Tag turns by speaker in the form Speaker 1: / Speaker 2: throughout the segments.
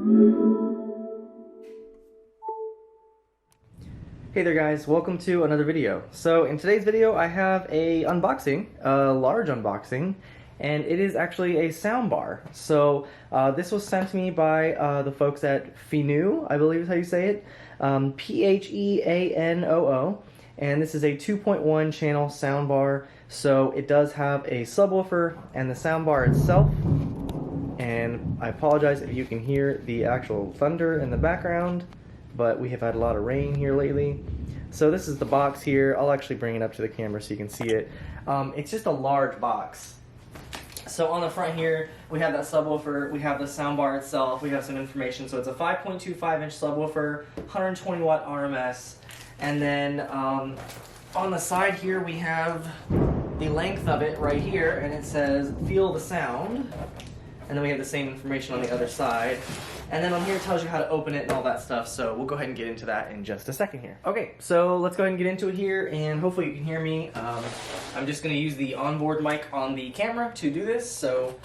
Speaker 1: Hey there guys, welcome to another video. So in today's video I have a unboxing, a large unboxing, and it is actually a soundbar. So this was sent to me by the folks at Pheanoo, I believe is how you say it, Pheanoo, and this is a 2.1 channel soundbar. So it does have a subwoofer and the soundbar itself, and I apologize if you can hear the actual thunder in the background, but we have had a lot of rain here lately. So this is the box here. I'll actually bring it up to the camera so you can see it. It's just a large box. So on the front here, we have that subwoofer, we have the soundbar itself, we have some information. So it's a 5.25 inch subwoofer, 120 watt RMS, and then on the side here we have the length of it right here, and it says feel the sound. And then we have the same information on the other side. And then on here it tells you how to open it and all that stuff, so we'll go ahead and get into that in just a second here. Okay, so let's go ahead and get into it here, and hopefully you can hear me. I'm just going to use the onboard mic on the camera to do this. So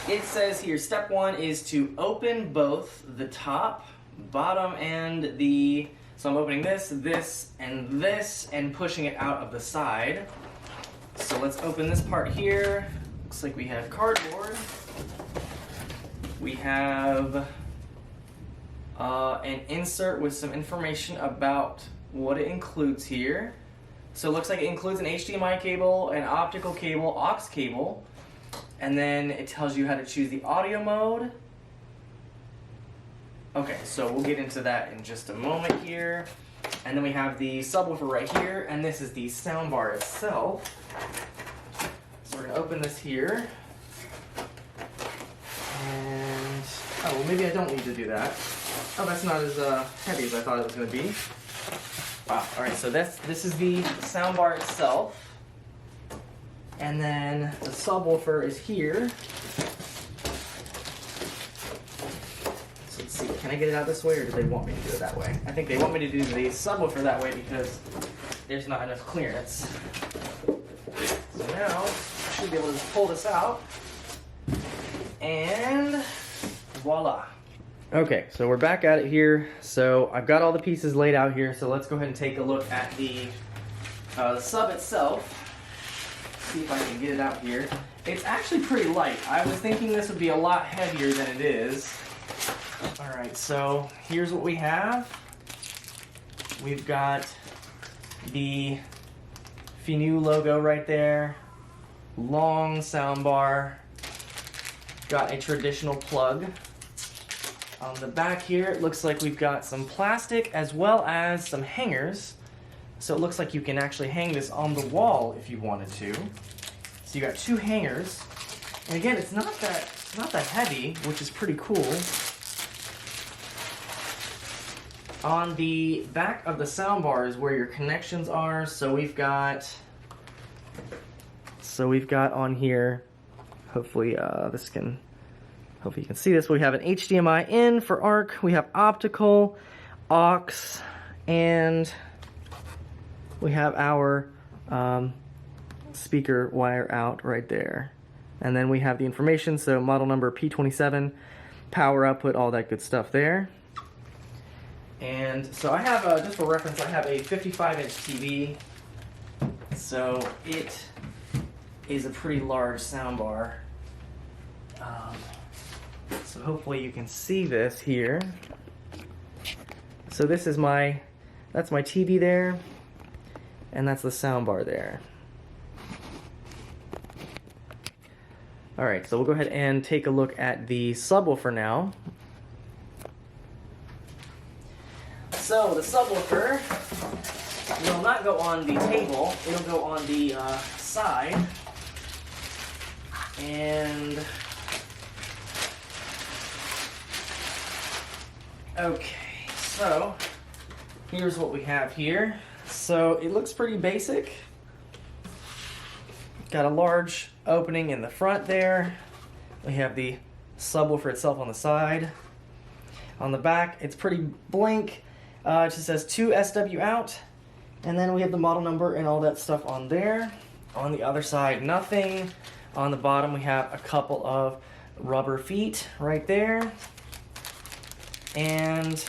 Speaker 1: it says here, step one is to open both the top, bottom, and the... So I'm opening this, and pushing it out of the side. So let's open this part here. Looks like we have cardboard. We have an insert with some information about what it includes here. So it looks like it includes an HDMI cable, an optical cable, aux cable, and then it tells you how to choose the audio mode. Okay, so we'll get into that in just a moment here. And then we have the subwoofer right here, and this is the soundbar itself. So we're going to open this here. And, oh, well maybe I don't need to do that. Oh, that's not as heavy as I thought it was going to be. Wow, alright, so this is the soundbar itself. And then the subwoofer is here. So let's see, can I get it out this way, or do they want me to do it that way? I think they want me to do the subwoofer that way because there's not enough clearance. So now, I should be able to just pull this out. And voila. Okay, so we're back at it here. So I've got all the pieces laid out here, so let's go ahead and take a look at the sub itself. See if I can get it out here. It's actually pretty light. I was thinking this would be a lot heavier than it is. Alright, so here's what we have. We've got the Pheanoo logo right there. Long soundbar. Got a traditional plug. On the back here, it looks like we've got some plastic as well as some hangers. So it looks like you can actually hang this on the wall if you wanted to. So you got two hangers. And again, it's not that heavy, which is pretty cool. On the back of the soundbar is where your connections are. So we've got on here, hopefully hopefully you can see this. We have an HDMI in for ARC. We have optical, aux, and we have our speaker wire out right there. And then we have the information, so model number P27, power output, all that good stuff there. And so I have, just for reference, I have a 55-inch TV. So it is a pretty large soundbar. So hopefully you can see this here. So this is that's my TV there, and that's the soundbar there. Alright, so we'll go ahead and take a look at the subwoofer now. So the subwoofer will not go on the table, it'll go on the side. And okay, so here's what we have here. So it looks pretty basic. Got a large opening in the front there. We have the subwoofer itself on the side. On the back, it's pretty blank. It just says 2 SW out. And then we have the model number and all that stuff on there. On the other side, nothing. On the bottom, we have a couple of rubber feet right there. And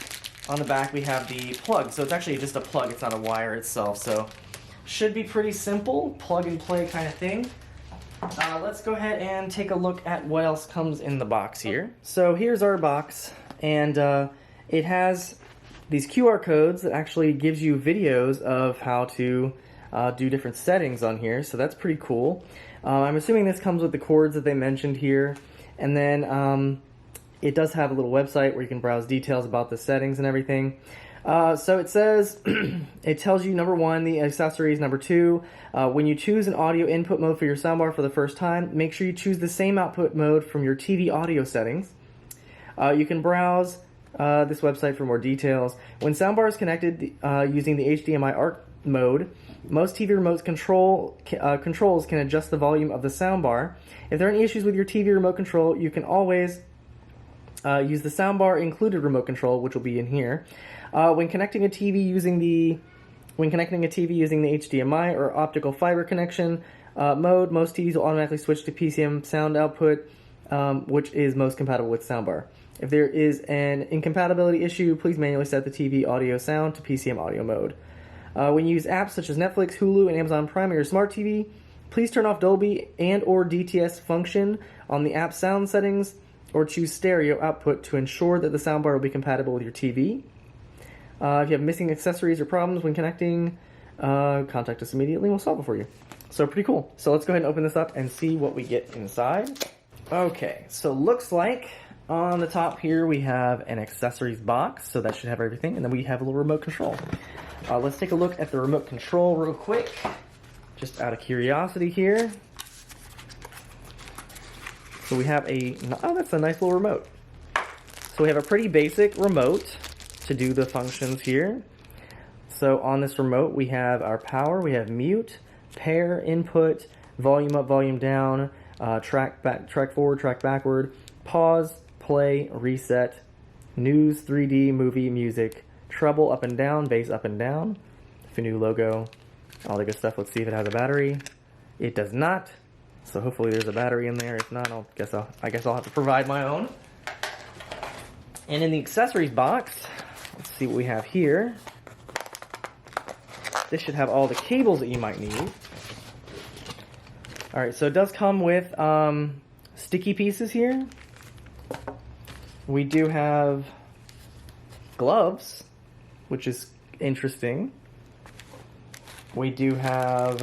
Speaker 1: on the back we have the plug. So it's actually just a plug, it's not a wire itself. So should be pretty simple, plug and play kind of thing. Let's go ahead and take a look at what else comes in the box here. So here's our box, and it has these QR codes that actually gives you videos of how to do different settings on here, so that's pretty cool. I'm assuming this comes with the cords that they mentioned here, and then it does have a little website where you can browse details about the settings and everything. So it says, it tells you, number one, the accessories. Number two, when you choose an audio input mode for your soundbar for the first time, make sure you choose the same output mode from your TV audio settings. You can browse this website for more details. When soundbar is connected using the HDMI ARC mode, most TV remote controls can adjust the volume of the soundbar. If there are any issues with your TV remote control, you can always use the soundbar included remote control, which will be in here. When connecting a TV using the HDMI or optical fiber connection mode, most TVs will automatically switch to PCM sound output, which is most compatible with soundbar. If there is an incompatibility issue, please manually set the TV audio sound to PCM audio mode. When you use apps such as Netflix, Hulu, and Amazon Prime on your smart TV, please turn off Dolby and/or DTS function on the app sound settings, or choose stereo output to ensure that the soundbar will be compatible with your TV. If you have missing accessories or problems when connecting, contact us immediately and we'll solve it for you. So pretty cool. So let's go ahead and open this up and see what we get inside. Okay, so looks like on the top here we have an accessories box, so that should have everything, and then we have a little remote control. Let's take a look at the remote control real quick, just out of curiosity here. So we have that's a nice little remote. So we have a pretty basic remote to do the functions here. So on this remote we have our power, we have mute, pair, input, volume up, volume down, track forward, track backward, pause, play, reset, news, 3D, movie, music, treble up and down, bass up and down, Pheanoo logo, all the good stuff. Let's see if it has a battery. It does not, so hopefully there's a battery in there. If not, I guess I'll have to provide my own. And in the accessories box, let's see what we have here. This should have all the cables that you might need. Alright, so it does come with sticky pieces here. We do have gloves, which is interesting. We have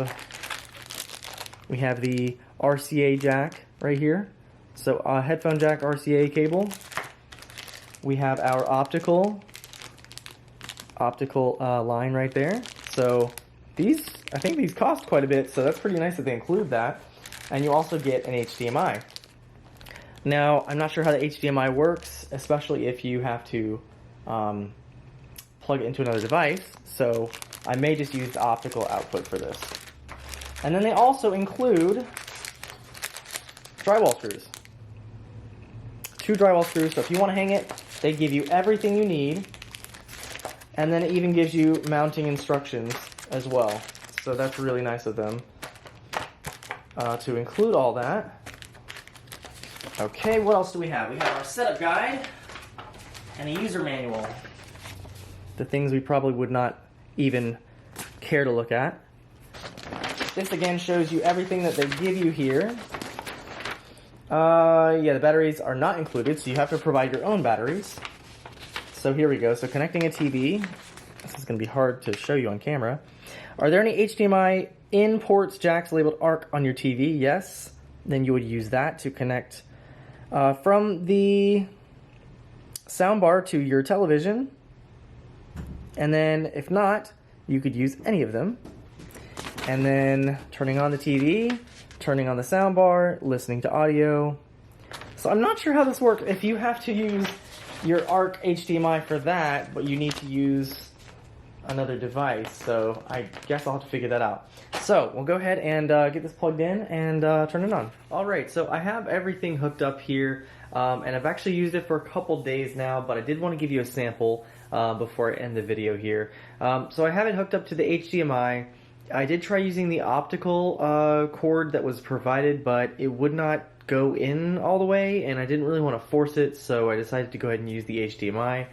Speaker 1: the RCA jack right here. So a headphone jack RCA cable. We have our optical line right there. So I think these cost quite a bit, so that's pretty nice that they include that. And you also get an HDMI. Now, I'm not sure how the HDMI works, especially if you have to plug it into another device, so I may just use the optical output for this. And then they also include drywall screws. 2 drywall screws, so if you want to hang it, they give you everything you need. And then it even gives you mounting instructions as well. So that's really nice of them to include all that. Okay, what else do we have? We have our setup guide and a user manual. The things we probably would not even care to look at. This again shows you everything that they give you here. Yeah, the batteries are not included, so you have to provide your own batteries. So here we go. So connecting a TV. This is going to be hard to show you on camera. Are there any HDMI in ports jacks labeled ARC on your TV? Yes. Then you would use that to connect from the soundbar to your television. And then if not, you could use any of them. And then turning on the TV, turning on the soundbar, listening to audio. So I'm not sure how this works. If you have to use your ARC HDMI for that, but you need to use another device, so I guess I'll have to figure that out. So we'll go ahead and get this plugged in and turn it on. Alright, so I have everything hooked up here, and I've actually used it for a couple days now, but I did want to give you a sample before I end the video here. So I have it hooked up to the HDMI. I did try using the optical cord that was provided, but it would not go in all the way, and I didn't really want to force it, so I decided to go ahead and use the HDMI.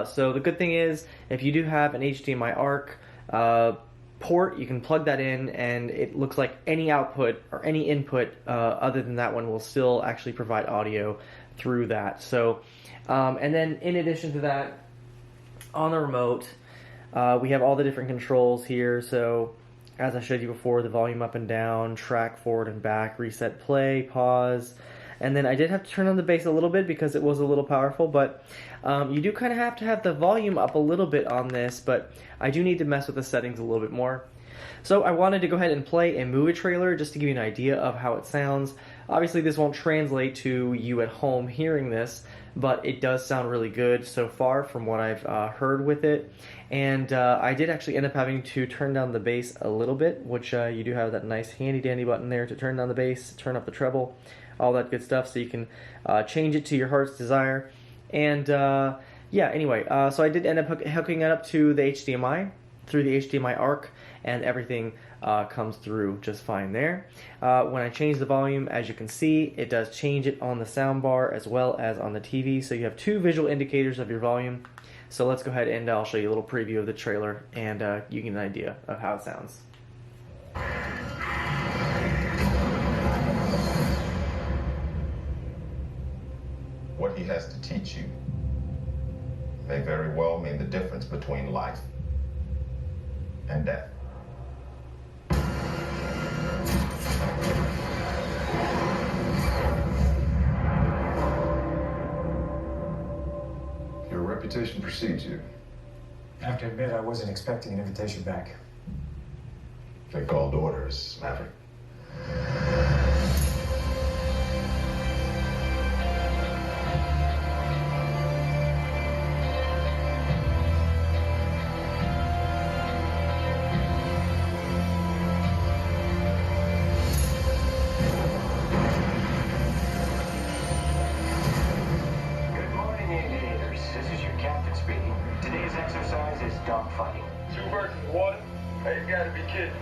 Speaker 1: So the good thing is, if you do have an HDMI ARC port, you can plug that in, and it looks like any output or any input other than that one will still actually provide audio through that. So, and then in addition to that, on the remote, we have all the different controls here. So as I showed you before, the volume up and down, track forward and back, reset play, pause. And then I did have to turn on the bass a little bit because it was a little powerful, but you do kind of have to have the volume up a little bit on this, but I do need to mess with the settings a little bit more. So I wanted to go ahead and play a movie trailer just to give you an idea of how it sounds. Obviously this won't translate to you at home hearing this, but it does sound really good so far from what I've heard with it. And I did actually end up having to turn down the bass a little bit, which you do have that nice handy dandy button there to turn down the bass, turn up the treble, all that good stuff, so you can change it to your heart's desire. And yeah, anyway, so I did end up hooking it up to the HDMI through the HDMI ARC, and everything comes through just fine there. When I change the volume, as you can see, it does change it on the soundbar as well as on the TV, so you have two visual indicators of your volume. So let's go ahead and I'll show you a little preview of the trailer, and you get an idea of how it sounds.
Speaker 2: What he has to teach you may very well mean the difference between life and death.
Speaker 3: Your reputation precedes you.
Speaker 4: I have to admit, I wasn't expecting an invitation back.
Speaker 2: They called orders, Maverick.
Speaker 4: Today's exercise is dogfighting.
Speaker 5: 2 versus 1? Hey, you gotta be kidding.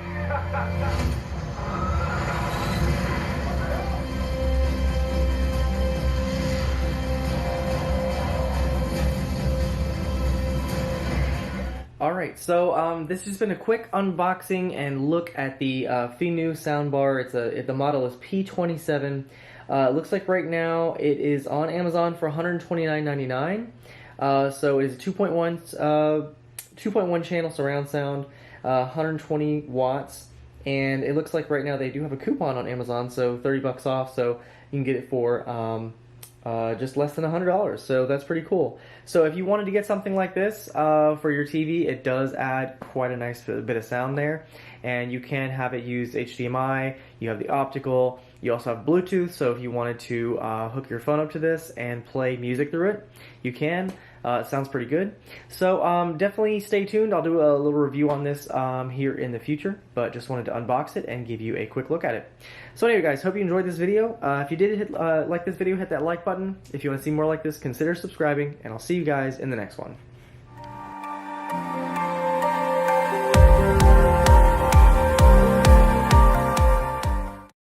Speaker 1: Alright, so this has been a quick unboxing and look at the Pheanoo soundbar. The model is P27. It looks like right now it is on Amazon for $129.99. So it's a 2.1 channel surround sound, 120 watts, and it looks like right now they do have a coupon on Amazon, so $30 off, so you can get it for just less than $100, so that's pretty cool. So if you wanted to get something like this for your TV, it does add quite a nice bit of sound there, and you can have it use HDMI, you have the optical, you also have Bluetooth, so if you wanted to hook your phone up to this and play music through it, you can. It sounds pretty good. So definitely stay tuned. I'll do a little review on this here in the future, but just wanted to unbox it and give you a quick look at it. So anyway guys, hope you enjoyed this video. If you did like this video, hit that like button. If you want to see more like this, consider subscribing, and I'll see you guys in the next one.